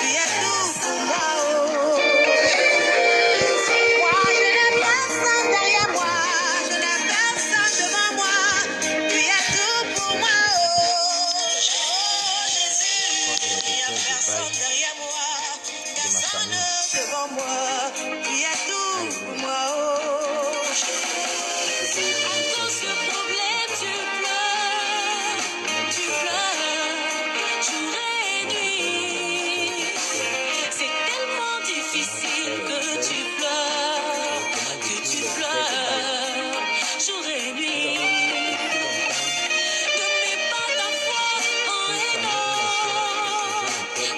tu es tout pour moi. Moi, je n'ai personne derrière moi, je n'ai personne devant moi. Tu es tout pour moi. Jésus, il n'y a personne derrière moi, personne devant moi. Tu es tout pour moi. À cause de problème, tu pleures jour et nuit. C'est tellement difficile que tu pleures jour et nuit. Ne mets pas ta foi en un homme,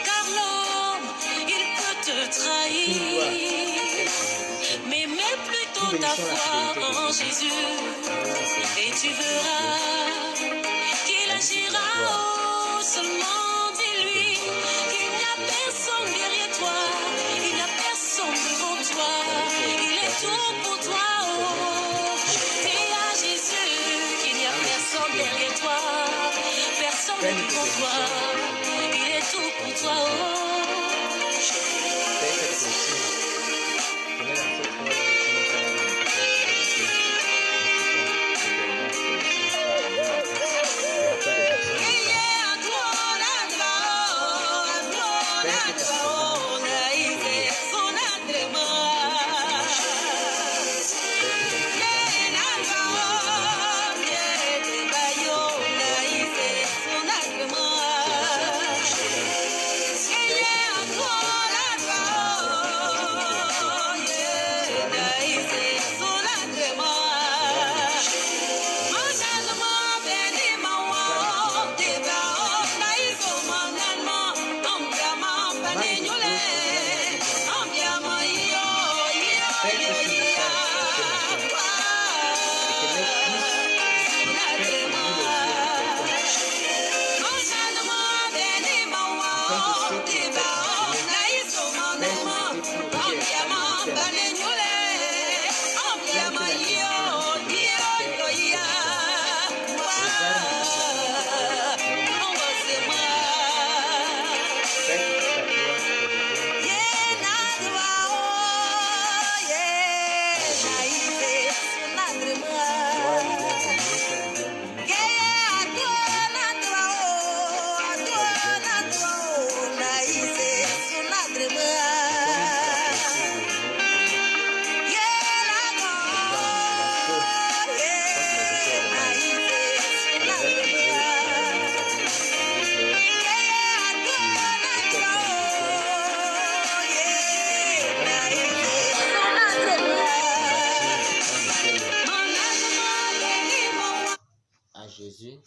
car l'homme, il peut te trahir. Mais mets plutôt ta foi en Jésus, et tu verras qu'il agira. Oh, seulement dis-lui qu'il n'y a personne derrière toi, il n'y a personne devant toi, il est tout pour toi. Oh, dis à Jésus qu'il n'y a personne derrière toi, personne devant toi, il est tout pour toi. Oh. Jésus,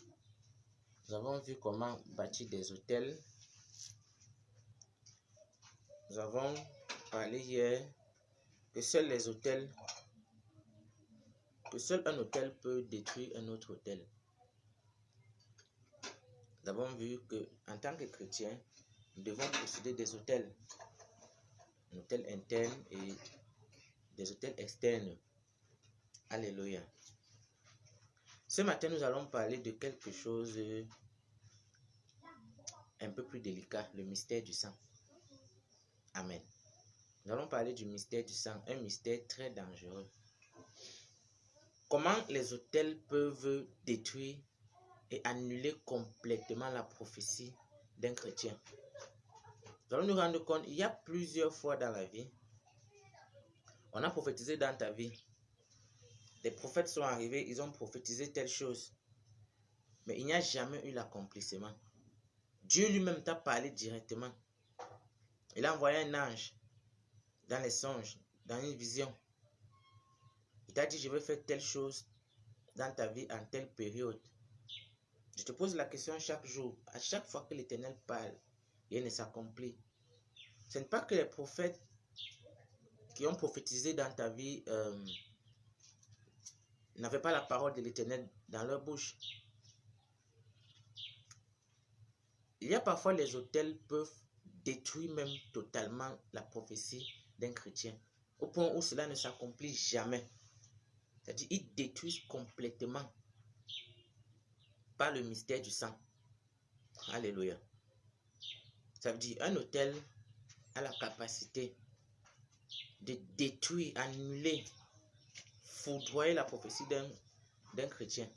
nous avons vu comment bâtir des hôtels. Nous avons parlé hier que seul un hôtel peut détruire un autre hôtel. Nous avons vu que en tant que chrétiens, nous devons posséder des hôtels, un hôtel interne et des hôtels externes. Alléluia. Ce matin, nous allons parler de quelque chose un peu plus délicat, le mystère du sang. Amen. Nous allons parler du mystère du sang, un mystère très dangereux. Comment les hôtels peuvent détruire et annuler complètement la prophétie d'un chrétien. Nous allons nous rendre compte, il y a plusieurs fois dans la vie, on a prophétisé dans ta vie. Des prophètes sont arrivés, ils ont prophétisé telle chose. Mais il n'y a jamais eu l'accomplissement. Dieu lui-même t'a parlé directement. Il a envoyé un ange dans les songes, dans une vision. Il t'a dit, je vais faire telle chose dans ta vie en telle période. Je te pose la question chaque jour. À chaque fois que l'Éternel parle, il ne s'accomplit. Ce n'est pas que les prophètes qui ont prophétisé dans ta vie n'avaient pas la parole de l'Éternel dans leur bouche. Il y a parfois les hôtels peuvent détruire même totalement la prophétie d'un chrétien, au point où cela ne s'accomplit jamais. C'est-à-dire, ils détruisent complètement par le mystère du sang. Alléluia. Ça veut dire, un hôtel a la capacité de détruire, annuler, foudroyer la prophétie d'un chrétien.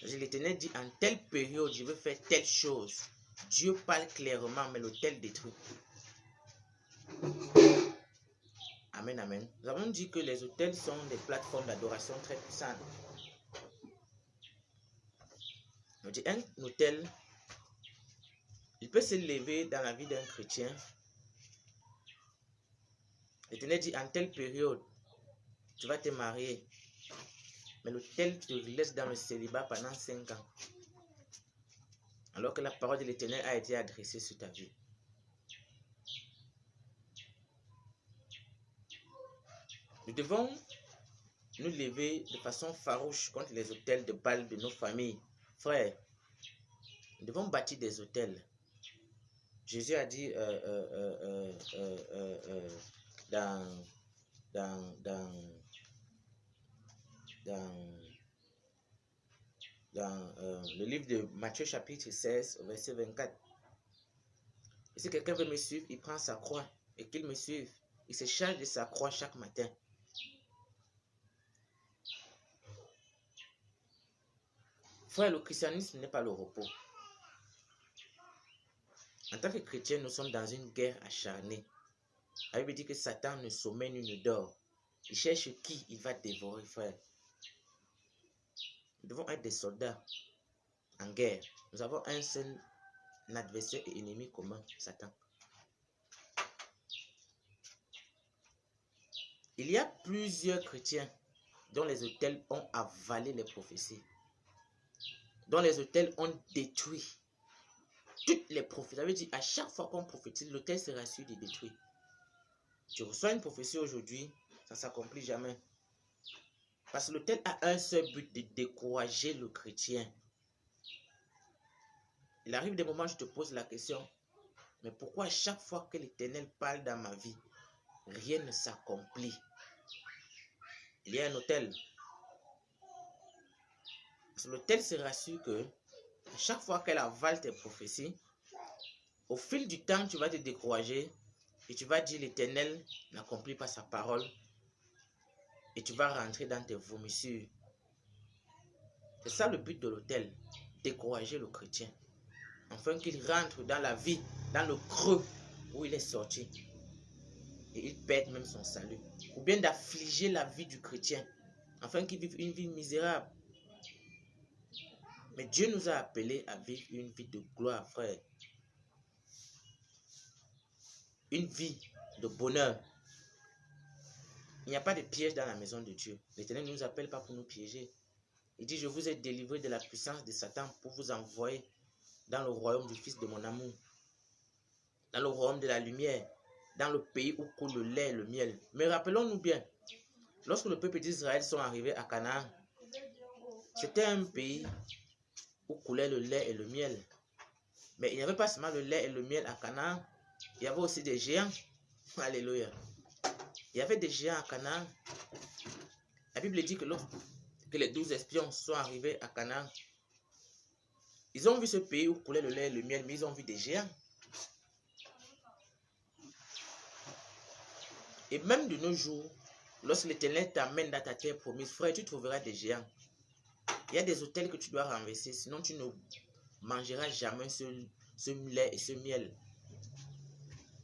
L'Éternel dit, en telle période, je veux faire telle chose. Dieu parle clairement, mais l'autel détruit. Amen, amen. Nous avons dit que les autels sont des plateformes d'adoration très puissantes. On dit, un autel, il peut s'élever dans la vie d'un chrétien. L'Éternel dit, en telle période, tu vas te marier. Mais l'autel te laisse dans le célibat pendant 5 ans. Alors que la parole de l'Éternel a été adressée sur ta vie. Nous devons nous lever de façon farouche contre les autels de Baal de nos familles. Frères, nous devons bâtir des autels. Jésus a dit dans le livre de Matthieu chapitre 16, verset 24. Et si quelqu'un veut me suivre, il prend sa croix et qu'il me suive. Il se charge de sa croix chaque matin. Frère, le christianisme n'est pas le repos. En tant que chrétien, nous sommes dans une guerre acharnée. La Bible dit que Satan ne sommeille ni ne dort. Il cherche qui il va dévorer, frère. Nous devons être des soldats en guerre. Nous avons un seul adversaire et ennemi commun, Satan. Il y a plusieurs chrétiens dont les autels ont avalé les prophéties, dont les autels ont détruit toutes les prophéties. Ça veut dire à chaque fois qu'on prophétise, l'autel sera sûr de détruire. Tu reçois une prophétie aujourd'hui, ça ne s'accomplit jamais. Parce que l'autel a un seul but, de décourager le chrétien. Il arrive des moments où je te pose la question, mais pourquoi à chaque fois que l'Éternel parle dans ma vie, rien ne s'accomplit? Il y a un autel. Parce que l'autel se rassure que à chaque fois qu'elle avale tes prophéties, au fil du temps, tu vas te décourager et tu vas dire l'Éternel n'accomplit pas sa parole et tu vas rentrer dans tes vomissures. C'est ça le but de l'autel, décourager le chrétien, afin qu'il rentre dans la vie, dans le creux où il est sorti et il perd même son salut. Ou bien d'affliger la vie du chrétien, afin qu'il vive une vie misérable. Mais Dieu nous a appelés à vivre une vie de gloire, frère. Une vie de bonheur. Il n'y a pas de piège dans la maison de Dieu. L'Éternel ne nous appelle pas pour nous piéger. Il dit, je vous ai délivré de la puissance de Satan pour vous envoyer dans le royaume du Fils de mon amour. Dans le royaume de la lumière. Dans le pays où coule le lait et le miel. Mais rappelons-nous bien, lorsque le peuple d'Israël sont arrivés à Canaan, c'était un pays où coulait le lait et le miel. Mais il n'y avait pas seulement le lait et le miel à Canaan, il y avait aussi des géants. Alléluia. Il y avait des géants à Canaan. La Bible dit que lorsque les 12 espions sont arrivés à Canaan, ils ont vu ce pays où coulait le lait et le miel, mais ils ont vu des géants. Et même de nos jours, lorsque l'Éternel t'amène dans ta terre promise, frère, tu trouveras des géants. Il y a des autels que tu dois renverser, sinon tu ne mangeras jamais ce lait et ce miel.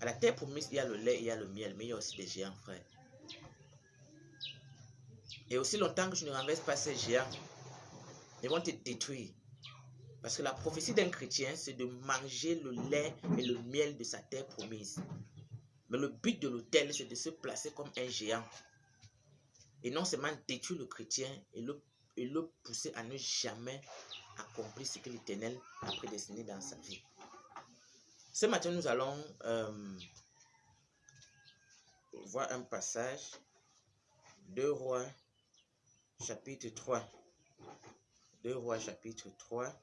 À la terre promise, il y a le lait, il y a le miel, mais il y a aussi des géants, frère. Et aussi longtemps que tu ne renverses pas ces géants, ils vont te détruire. Parce que la prophétie d'un chrétien, c'est de manger le lait et le miel de sa terre promise. Mais le but de l'autel, c'est de se placer comme un géant. Et non seulement détruire le chrétien et le pousser à ne jamais accomplir ce que l'Éternel a prédestiné dans sa vie. Ce matin, nous allons voir un passage. 2 Rois, chapitre 3. 2 Rois, chapitre 3.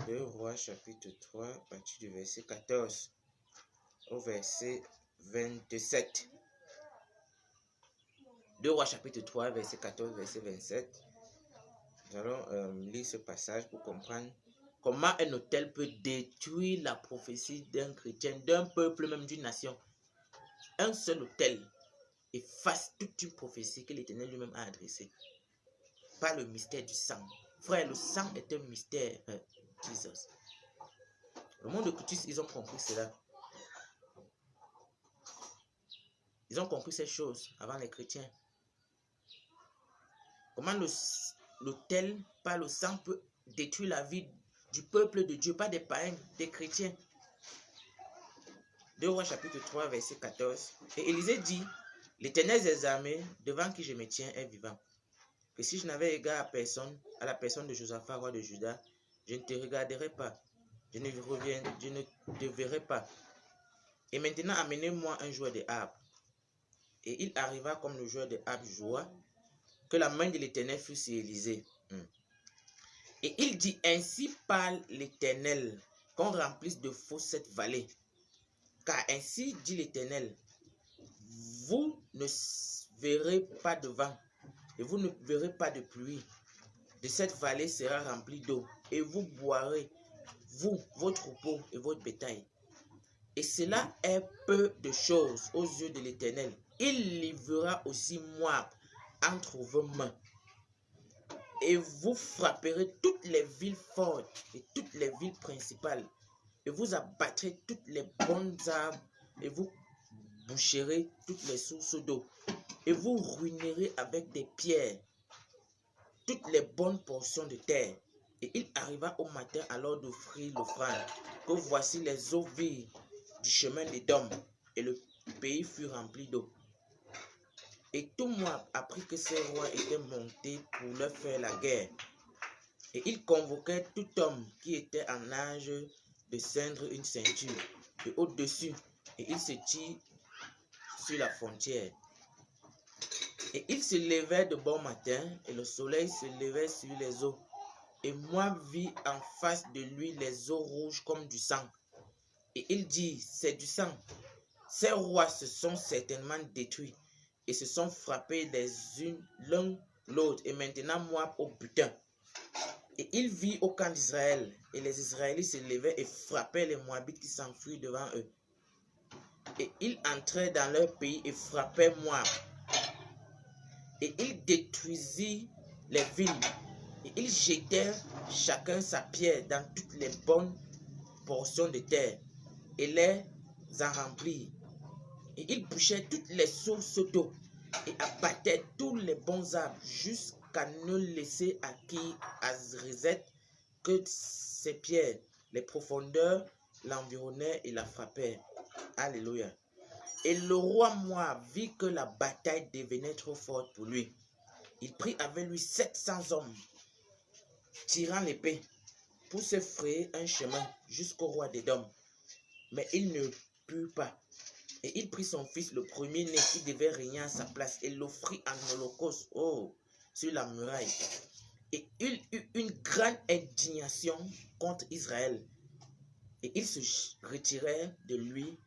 2 Rois, chapitre 3, à partir du verset 14 au verset 27. 2 Rois, chapitre 3, verset 14, verset 27. Nous allons lire ce passage pour comprendre Comment un autel peut détruire la prophétie d'un chrétien, d'un peuple, même d'une nation? Un seul autel efface toute une prophétie que l'Éternel lui-même a adressée. Par le mystère du sang. Frère, le sang est un mystère. Jesus. Le monde de Cutis, ils ont compris cela. Ils ont compris ces choses avant les chrétiens. Comment l'autel, par le sang, peut détruire la vie du peuple de Dieu, pas des païens, des chrétiens. 2 Rois chapitre 3, verset 14. Et Élisée dit, l'Éternel des armées, devant qui je me tiens, est vivant. Que si je n'avais égard à personne, à la personne de Josaphat, roi de Juda, je ne te regarderai pas, je ne te verrai pas. Et maintenant, amenez-moi un joueur de harpe. Et il arriva comme le joueur de harpe joua, que la main de l'Éternel fut sur Élisée. Et il dit, ainsi parle l'Éternel, qu'on remplisse de feu cette vallée. Car ainsi dit l'Éternel, vous ne verrez pas de vent, et vous ne verrez pas de pluie. De cette vallée sera remplie d'eau, et vous boirez, vous, vos troupeaux et votre bétail. Et cela est peu de choses aux yeux de l'Éternel. Il livrera aussi Moab entre vos mains. Et vous frapperez toutes les villes fortes et toutes les villes principales. Et vous abattrez toutes les bonnes arbres. Et vous boucherez toutes les sources d'eau. Et vous ruinerez avec des pierres toutes les bonnes portions de terre. Et il arriva au matin alors d'offrir l'offrande, que voici les eaux vives du chemin d'Édom, et le pays fut rempli d'eau. Et tout Moab apprit que ces rois étaient montés pour leur faire la guerre. Et il convoquait tout homme qui était en âge de ceindre une ceinture de au-dessus, et il se tire sur la frontière. Et il se levait de bon matin, et le soleil se levait sur les eaux. Et moi vis en face de lui les eaux rouges comme du sang. Et il dit, c'est du sang. Ces rois se sont certainement détruits et se sont frappés les unes l'un l'autre. Et maintenant moi au butin. Et il vit au camp d'Israël. Et les Israélites se levaient et frappaient les Moabites qui s'enfuient devant eux. Et il entrait dans leur pays et frappait Moab. Et il détruisit les villes. Et ils jetèrent chacun sa pierre dans toutes les bonnes portions de terre et les en remplirent. Et ils bouchaient toutes les sources d'eau et abattaient tous les bons arbres jusqu'à ne laisser à qui Azrizet que ses pierres. Les profondeurs l'environnaient et la frappèrent. Alléluia. Et le roi Moab vit que la bataille devenait trop forte pour lui. Il prit avec lui 700 hommes, tirant l'épée, pour se frayer un chemin jusqu'au roi d'Édom. Mais il ne put pas. Et il prit son fils, le premier-né, qui devait régner à sa place, et l'offrit en holocauste sur la muraille. Et il eut une grande indignation contre Israël. Et ils se retirèrent de lui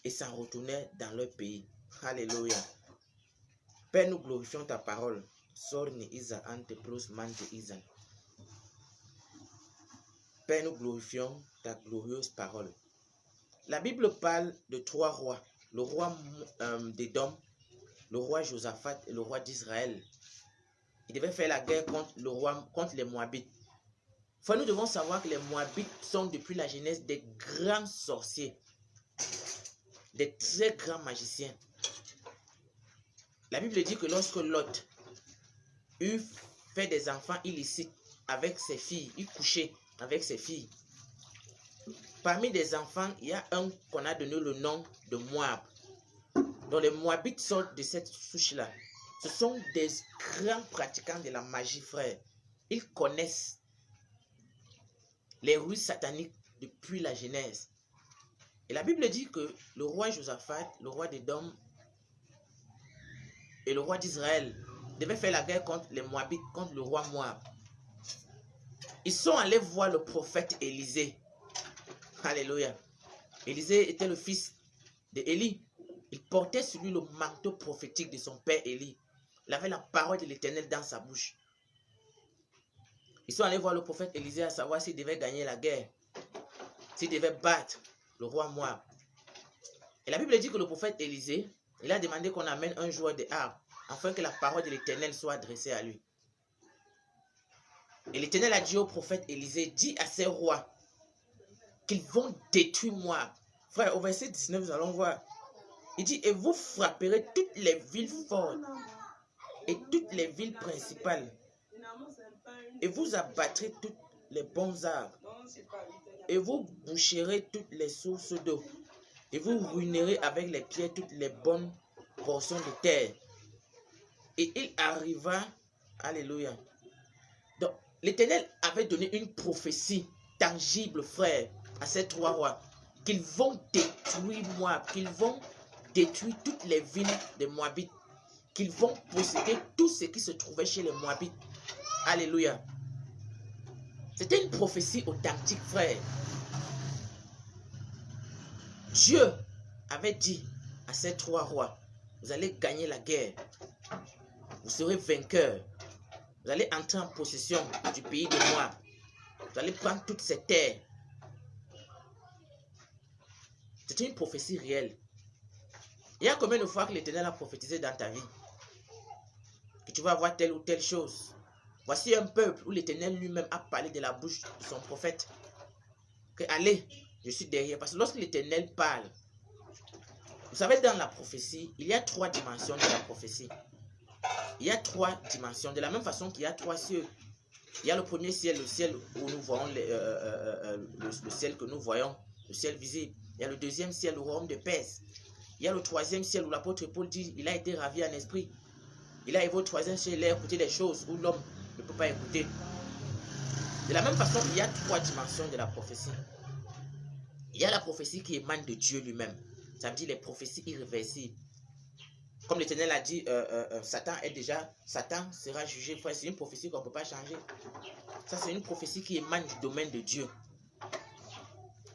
et s'en retournèrent dans leur pays. Alléluia. Père, nous glorifions ta parole. Sorni Isa ante plus mante Isa. Père, nous glorifions ta glorieuse parole. La Bible parle de 3 rois. Le roi d'Édom, le roi Josaphat et le roi d'Israël. Ils devaient faire la guerre contre les Moabites. Enfin, nous devons savoir que les Moabites sont depuis la Genèse des grands sorciers, des très grands magiciens. La Bible dit que lorsque Lot eut fait des enfants illicites avec ses filles, il couchait avec ses filles. Parmi des enfants, il y a un qu'on a donné le nom de Moab. Donc les Moabites sortent de cette souche-là. Ce sont des grands pratiquants de la magie, frère. Ils connaissent les ruses sataniques depuis la Genèse. Et la Bible dit que le roi Josaphat, le roi d'Édom et le roi d'Israël devaient faire la guerre contre les Moabites, contre le roi Moab. Ils sont allés voir le prophète Élisée. Alléluia. Élisée était le fils d'Élie. Il portait sur lui le manteau prophétique de son père Élie. Il avait la parole de l'Éternel dans sa bouche. Ils sont allés voir le prophète Élisée à savoir s'il devait gagner la guerre, s'il devait battre le roi Moab. Et la Bible dit que le prophète Élisée, il a demandé qu'on amène un joueur de harpe afin que la parole de l'Éternel soit adressée à lui. Et l'Éternel a dit au prophète Élisée, dis à ces rois qu'ils vont détruire Moab. Frère, au verset 19, nous allons voir. Il dit, et vous frapperez toutes les villes fortes et toutes les villes principales. Et vous abattrez tous les bons arbres. Et vous boucherez toutes les sources d'eau. Et vous ruinerez avec les pieds toutes les bonnes portions de terre. Et il arriva, alléluia. Donc, l'Éternel avait donné une prophétie tangible, frère, à ces trois rois, qu'ils vont détruire Moab, qu'ils vont détruire toutes les villes des Moabites, qu'ils vont posséder tout ce qui se trouvait chez les Moabites. Alléluia. C'était une prophétie authentique, frère. Dieu avait dit à ces trois rois, vous allez gagner la guerre, vous serez vainqueurs, vous allez entrer en possession du pays de Moab, vous allez prendre toutes ces terres. C'était une prophétie réelle. Il y a combien de fois que l'Éternel a prophétisé dans ta vie que tu vas avoir telle ou telle chose? Voici un peuple où l'Éternel lui-même a parlé de la bouche de son prophète. Que allez, je suis derrière. Parce que lorsque l'Éternel parle, vous savez, dans la prophétie, il y a trois dimensions de la prophétie. Il y a trois dimensions. De la même façon qu'il y a trois cieux. Il y a le premier ciel, le ciel où nous voyons le ciel que nous voyons, le ciel visible. Il y a le deuxième ciel, le royaume de Perse. Il y a le troisième ciel où l'apôtre Paul dit, il a été ravi en esprit. Il a évolué au troisième ciel, il a écouté des choses où l'homme ne peut pas écouter. De la même façon, il y a trois dimensions de la prophétie. Il y a la prophétie qui émane de Dieu lui-même. Ça veut dire les prophéties irréversibles. Comme l'Éternel a dit, Satan sera jugé. C'est une prophétie qu'on ne peut pas changer. Ça, c'est une prophétie qui émane du domaine de Dieu.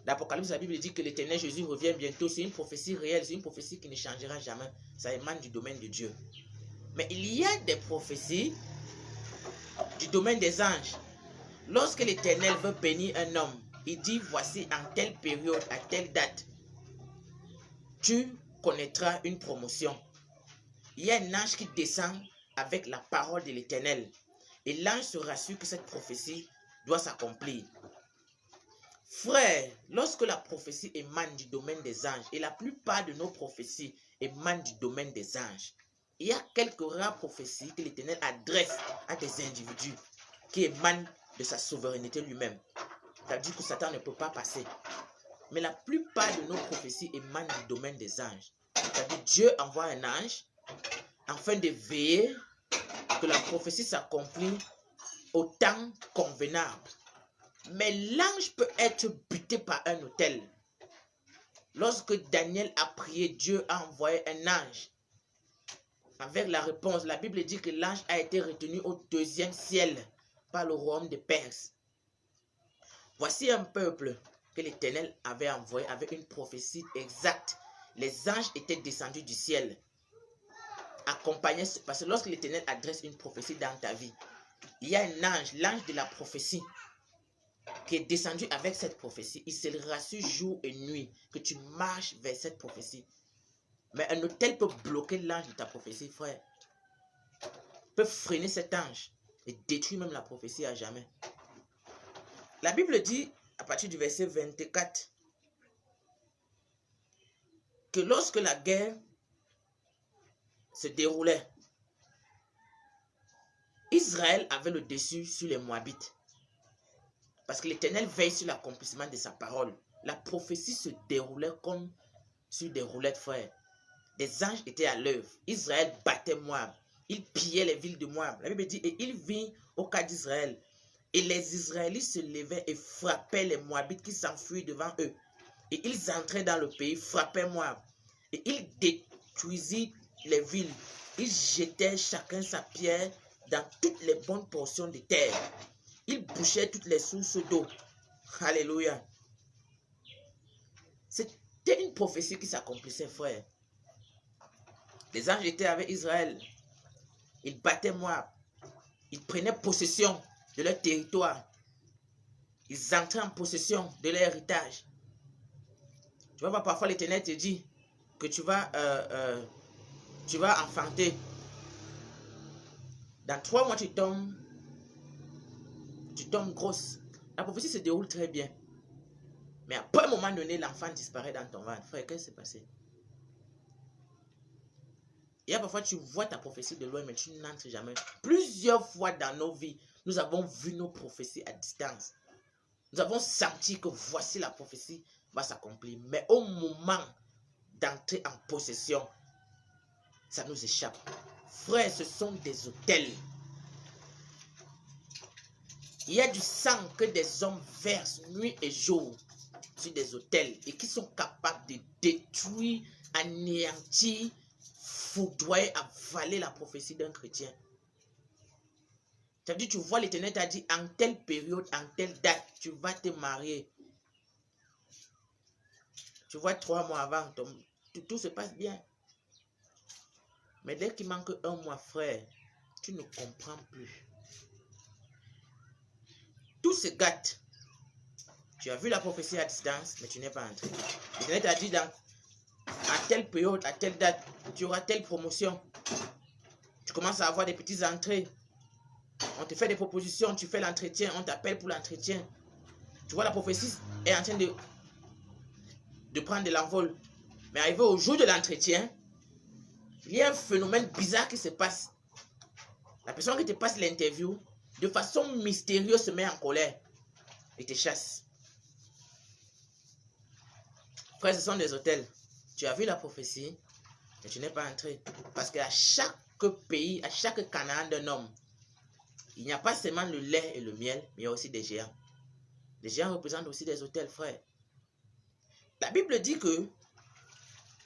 L'Apocalypse, la Bible dit que l'Éternel Jésus revient bientôt. C'est une prophétie réelle, c'est une prophétie qui ne changera jamais. Ça émane du domaine de Dieu. Mais il y a des prophéties du domaine des anges. Lorsque l'Éternel veut bénir un homme, il dit, voici en telle période, à telle date, tu connaîtras une promotion. Il y a un ange qui descend avec la parole de l'Éternel. Et l'ange se rassure que cette prophétie doit s'accomplir. Frère, lorsque la prophétie émane du domaine des anges, et la plupart de nos prophéties émanent du domaine des anges, il y a quelques rares prophéties que l'Éternel adresse à des individus qui émanent de sa souveraineté lui-même. Ça veut dire que Satan ne peut pas passer. Mais la plupart de nos prophéties émanent du domaine des anges. C'est-à-dire Dieu envoie un ange afin de veiller que la prophétie s'accomplisse au temps convenable. Mais l'ange peut être buté par un autel. Lorsque Daniel a prié, Dieu a envoyé un ange. Avec la réponse, la Bible dit que l'ange a été retenu au deuxième ciel par le royaume de Perse. Voici un peuple que l'Éternel avait envoyé avec une prophétie exacte. Les anges étaient descendus du ciel. Accompagnés, parce que lorsque l'Éternel adresse une prophétie dans ta vie, il y a un ange, l'ange de la prophétie, qui est descendu avec cette prophétie. Il se rassure jour et nuit que tu marches vers cette prophétie. Mais un autel peut bloquer l'ange de ta prophétie, frère. Peut freiner cet ange et détruire même la prophétie à jamais. La Bible dit, à partir du verset 24, que lorsque la guerre se déroulait, Israël avait le dessus sur les Moabites. Parce que l'Éternel veille sur l'accomplissement de sa parole. La prophétie se déroulait comme sur des roulettes, frère. Des anges étaient à l'œuvre. Israël battait Moab. Il pillait les villes de Moab. La Bible dit, et il vit au cas d'Israël. Et les Israélites se levaient et frappaient les Moabites qui s'enfuient devant eux. Et ils entraient dans le pays, frappaient Moab. Et ils détruisaient les villes. Ils jetaient chacun sa pierre dans toutes les bonnes portions de terre. Ils bouchaient toutes les sources d'eau. Alléluia. C'était une prophétie qui s'accomplissait, frère. Les anges étaient avec Israël. Ils battaient Moab. Ils prenaient possession de leur territoire. Ils entraient en possession de leur héritage. Tu vas voir, parfois l'Éternel te dit que tu vas enfanter. Dans 3 mois, tu tombes grosse. La prophétie se déroule très bien. Mais à un moment donné, l'enfant disparaît dans ton ventre. Frère, qu'est-ce qui s'est passé? Il y a parfois, tu vois ta prophétie de loin, mais tu n'entres jamais. Plusieurs fois dans nos vies, nous avons vu nos prophéties à distance. Nous avons senti que voici la prophétie va s'accomplir. Mais au moment d'entrer en possession, ça nous échappe. Frère, ce sont des autels. Il y a du sang que des hommes versent nuit et jour sur des autels et qui sont capables de détruire, anéantir, foudroyer, avaler la prophétie d'un chrétien. Ça veut dire, tu vois, l'Éternel t'a dit, en telle période, en telle date, tu vas te marier. Tu vois, 3 mois avant, tout se passe bien. Mais dès qu'il manque 1 mois, frère, tu ne comprends plus. Tout se gâte. Tu as vu la prophétie à distance, mais tu n'es pas entré. L'Éternel t'a dit, à telle période, à telle date, tu auras telle promotion. Tu commences à avoir des petites entrées. On te fait des propositions, tu fais l'entretien, on t'appelle pour l'entretien. Tu vois, la prophétie est en train de prendre de l'envol. Mais arrivé au jour de l'entretien, il y a un phénomène bizarre qui se passe. La personne qui te passe l'interview, de façon mystérieuse, se met en colère et te chasse. Frère, ce sont des hôtels. Tu as vu la prophétie, mais tu n'es pas entré. Parce qu'à chaque pays, à chaque Canaan d'un homme, il n'y a pas seulement le lait et le miel, mais il y a aussi des géants. Les géants représentent aussi des hôtels, frère. La Bible dit que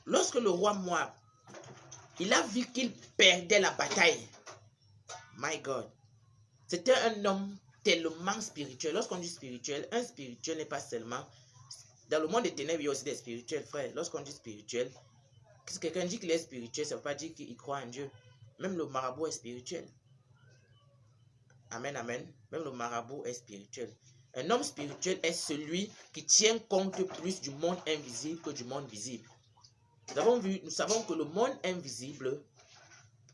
lorsque le roi Moab, il a vu qu'il perdait la bataille. My God. C'était un homme tellement spirituel. Lorsqu'on dit spirituel, un spirituel n'est pas seulement... Dans le monde des ténèbres, il y a aussi des spirituels, frère. Lorsqu'on dit spirituel, si quelqu'un dit qu'il est spirituel, ça ne veut pas dire qu'il croit en Dieu. Même le marabout est spirituel. Amen, amen. Même le marabout est spirituel. Un homme spirituel est celui qui tient compte plus du monde invisible que du monde visible. Nous savons que le monde invisible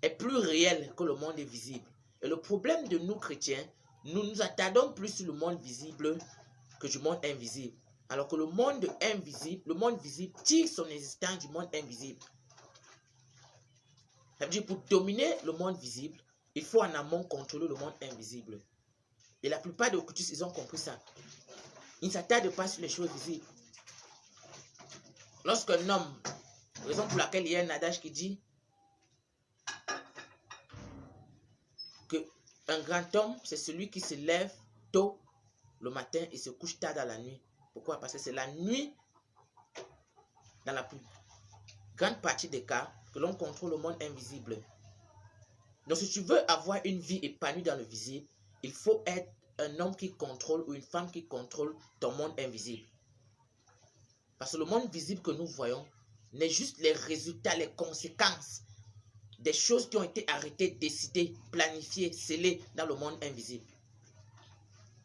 est plus réel que le monde visible. Et le problème de nous chrétiens, nous nous attardons plus sur le monde visible que du monde invisible. Alors que le monde visible tire son existence du monde invisible. Ça veut dire pour dominer le monde visible, il faut en amont contrôler le monde invisible. Et la plupart des occultistes, ils ont compris ça. Ils ne s'attardent pas sur les choses visibles. Lorsqu'un homme, raison pour laquelle il y a un adage qui dit qu'un grand homme, c'est celui qui se lève tôt le matin et se couche tard dans la nuit. Pourquoi? Parce que c'est la nuit, dans la plus grande partie des cas, que l'on contrôle le monde invisible. Donc si tu veux avoir une vie épanouie dans le visible, il faut être un homme qui contrôle ou une femme qui contrôle ton monde invisible. Parce que le monde visible que nous voyons n'est juste les résultats, les conséquences des choses qui ont été arrêtées, décidées, planifiées, scellées dans le monde invisible.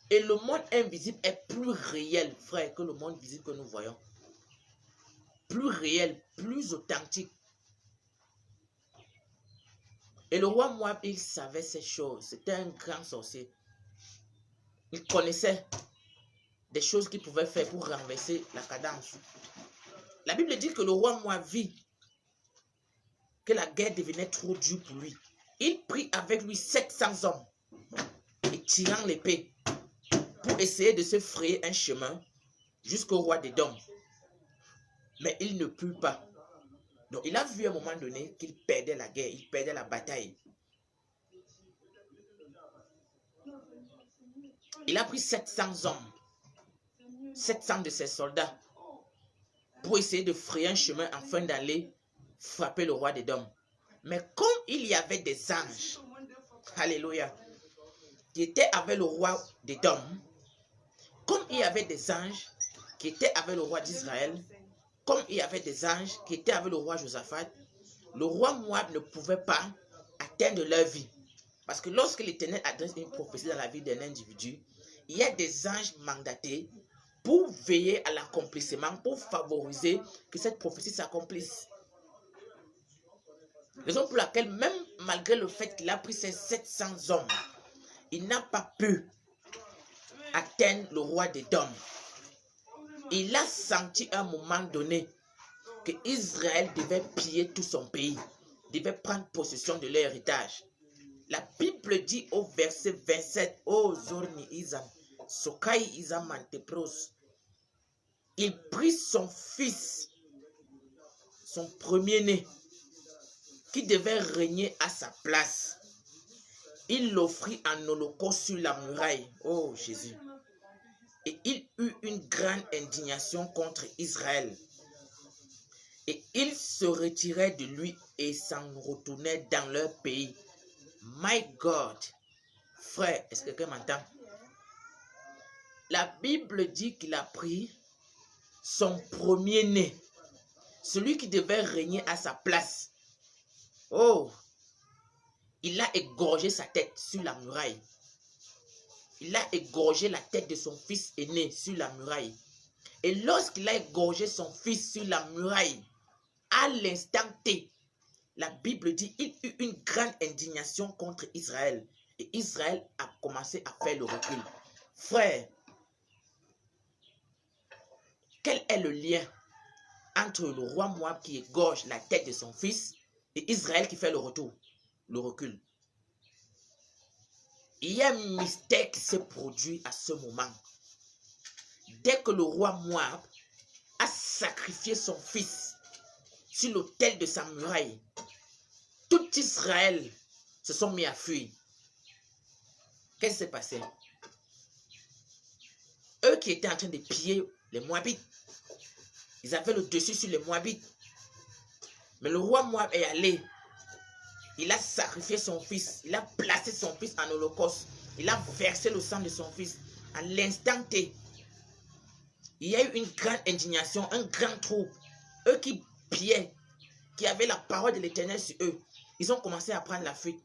Et le monde invisible est plus réel, frère, que le monde visible que nous voyons. Plus réel, plus authentique. Et le roi Moab, il savait ces choses. C'était un grand sorcier. Il connaissait des choses qu'il pouvait faire pour renverser la cadence. La Bible dit que le roi Moab vit que la guerre devenait trop dure pour lui. Il prit avec lui 700 hommes et tirant l'épée pour essayer de se frayer un chemin jusqu'au roi d'Édom. Mais il ne put pas. Donc il a vu à un moment donné qu'il perdait la guerre, il perdait la bataille. Il a pris 700 hommes, 700 de ses soldats, pour essayer de frayer un chemin afin d'aller frapper le roi d'Édom. Mais comme il y avait des anges, alléluia, qui étaient avec le roi d'Édom, comme il y avait des anges qui étaient avec le roi d'Israël, comme il y avait des anges qui étaient avec le roi Josaphat, le roi Moab ne pouvait pas atteindre leur vie. Parce que lorsque l'Éternel adresse une prophétie dans la vie d'un individu, il y a des anges mandatés pour veiller à l'accomplissement, pour favoriser que cette prophétie s'accomplisse. Raison pour laquelle, même malgré le fait qu'il a pris ses 700 hommes, il n'a pas pu atteindre le roi des dômes. Il a senti à un moment donné que Israël devait piller tout son pays, devait prendre possession de leur héritage. La Bible dit au verset 27, oh Zorni Izam, Sokai Izam Antepros, il prit son fils, son premier-né, qui devait régner à sa place. Il l'offrit en holocauste sur la muraille. Oh Jésus. Et il eut une grande indignation contre Israël. Et ils se retiraient de lui et s'en retournaient dans leur pays. My God. Frère, est-ce que quelqu'un m'entend? La Bible dit qu'il a pris son premier-né, celui qui devait régner à sa place. Oh, il a égorgé sa tête sur la muraille. Il a égorgé la tête de son fils aîné sur la muraille. Et lorsqu'il a égorgé son fils sur la muraille, à l'instant T, la Bible dit qu'il eut une grande indignation contre Israël. Et Israël a commencé à faire le recul. Frère, quel est le lien entre le roi Moab qui égorge la tête de son fils et Israël qui fait le retour, le recul? Il y a un mystère qui s'est produit à ce moment. Dès que le roi Moab a sacrifié son fils sur l'autel de sa muraille, tout Israël se sont mis à fuir. Qu'est-ce qui s'est passé? Eux qui étaient en train de piller les Moabites, ils avaient le dessus sur les Moabites. Mais le roi Moab est allé. Il a sacrifié son fils. Il a placé son fils en holocauste. Il a versé le sang de son fils. À l'instant T, il y a eu une grande indignation, un grand trouble. Eux qui pillaient, qui avaient la parole de l'Éternel sur eux, ils ont commencé à prendre la fuite.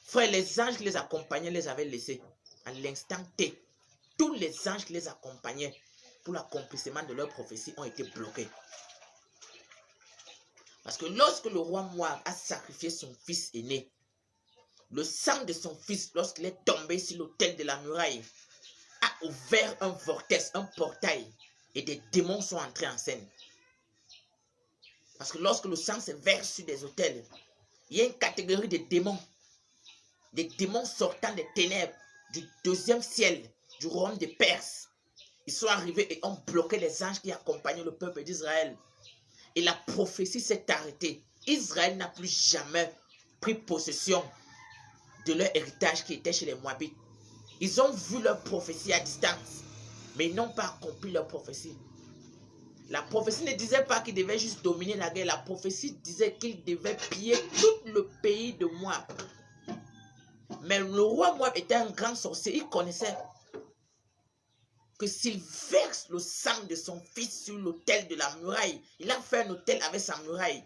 Frère, les anges qui les accompagnaient les avaient laissés. À l'instant T, tous les anges qui les accompagnaient pour l'accomplissement de leur prophétie ont été bloqués. Parce que lorsque le roi Moab a sacrifié son fils aîné, le sang de son fils, lorsqu'il est tombé sur l'autel de la muraille, a ouvert un vortex, un portail, et des démons sont entrés en scène. Parce que lorsque le sang se verse sur des autels, il y a une catégorie de démons. Des démons sortant des ténèbres du deuxième ciel, du royaume des Perses. Ils sont arrivés et ont bloqué les anges qui accompagnaient le peuple d'Israël. Et la prophétie s'est arrêtée. Israël n'a plus jamais pris possession de leur héritage qui était chez les Moabites. Ils ont vu leur prophétie à distance, mais ils n'ont pas accompli leur prophétie. La prophétie ne disait pas qu'ils devaient juste dominer la guerre. La prophétie disait qu'ils devaient piller tout le pays de Moab. Mais le roi Moab était un grand sorcier. Il connaissait que s'il verse le sang de son fils sur l'autel de la muraille, il a fait un autel avec sa muraille.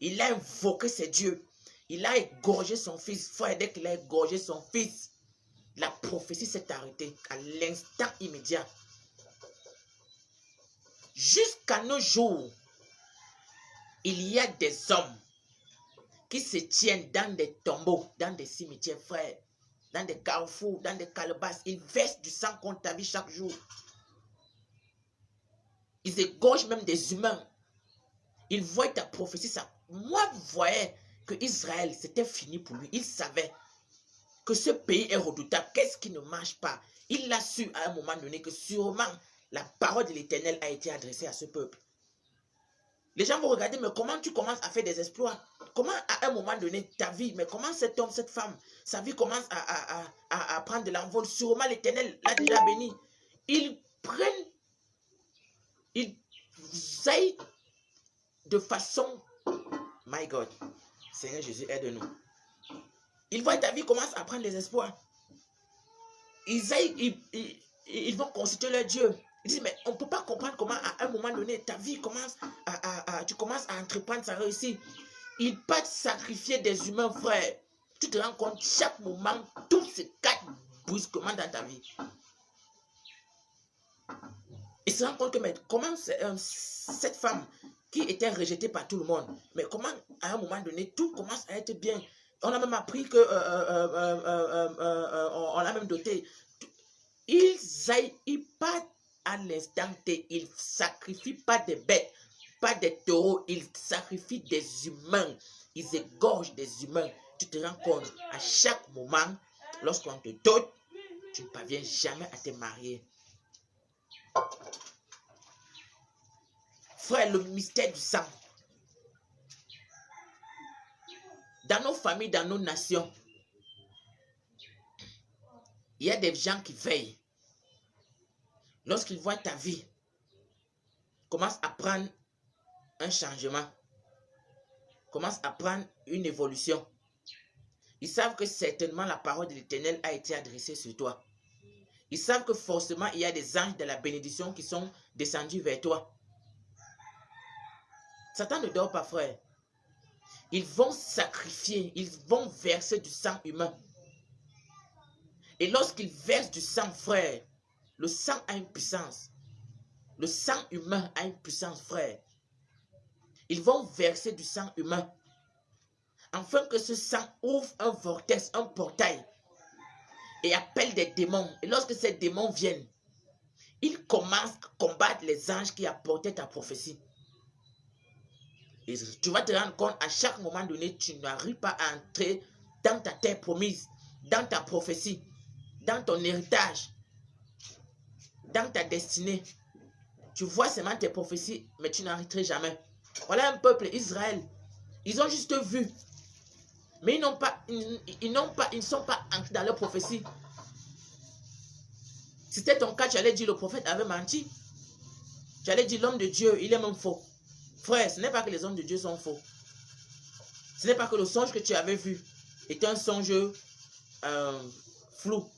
Il a invoqué ses dieux. Il a égorgé son fils. Frère, dès qu'il a égorgé son fils, la prophétie s'est arrêtée à l'instant immédiat. Jusqu'à nos jours, il y a des hommes qui se tiennent dans des tombeaux, dans des cimetières, frères, dans des carrefours, dans des calebasses. Ils versent du sang contre ta vie chaque jour. Ils égorgent même des humains. Ils voient ta prophétie. Ça. Moi, je voyais que Israël, c'était fini pour lui. Il savait que ce pays est redoutable. Qu'est-ce qui ne marche pas? Il a su à un moment donné que sûrement la parole de l'Éternel a été adressée à ce peuple. Les gens vont regarder, mais comment tu commences à faire des exploits? Comment à un moment donné, ta vie, mais comment cet homme, cette femme, sa vie commence à prendre de l'envol? Sûrement l'Éternel l'a déjà béni. Ils prennent, ils aillent de façon, my God, Seigneur Jésus, aide-nous. Ils voient ta vie commence à prendre des exploits. Ils vont consulter leur Dieu. Ils disent, mais on ne peut pas comprendre comment à un moment donné, ta vie commence tu commences à entreprendre sa réussite. Ils partent sacrifier des humains, frères. Tu te rends compte, chaque moment, tout se casse brusquement dans ta vie. Il se rend compte que, mais comment cette femme qui était rejetée par tout le monde, mais comment à un moment donné, tout commence à être bien. On a même appris que, on a même doté. Ils partent à l'instant T, ils ne sacrifient pas des bêtes, pas des taureaux, ils sacrifient des humains, ils égorgent des humains. Tu te rends compte, à chaque moment, lorsqu'on te dote, tu ne parviens jamais à te marier. Frère, le mystère du sang. Dans nos familles, dans nos nations, il y a des gens qui veillent. Lorsqu'ils voient ta vie, commence à prendre un changement, commence à prendre une évolution. Ils savent que certainement la parole de l'Éternel a été adressée sur toi. Ils savent que forcément il y a des anges de la bénédiction qui sont descendus vers toi. Satan ne dort pas, frère. Ils vont sacrifier, ils vont verser du sang humain. Et lorsqu'ils versent du sang, frère, le sang a une puissance. Le sang humain a une puissance, frère. Ils vont verser du sang humain. Afin que ce sang ouvre un vortex, un portail. Et appelle des démons. Et lorsque ces démons viennent, ils commencent à combattre les anges qui apportaient ta prophétie. Et tu vas te rendre compte, à chaque moment donné, tu n'arrives pas à entrer dans ta terre promise, dans ta prophétie, dans ton héritage, dans ta destinée. Tu vois seulement tes prophéties, mais tu n'arriveras jamais. Voilà un peuple, Israël. Ils ont juste vu. Mais ils ne sont pas entrés dans leur prophétie. Si c'était ton cas, tu allais dire le prophète avait menti. Tu allais dire l'homme de Dieu, il est même faux. Frère, ce n'est pas que les hommes de Dieu sont faux. Ce n'est pas que le songe que tu avais vu est un songe flou.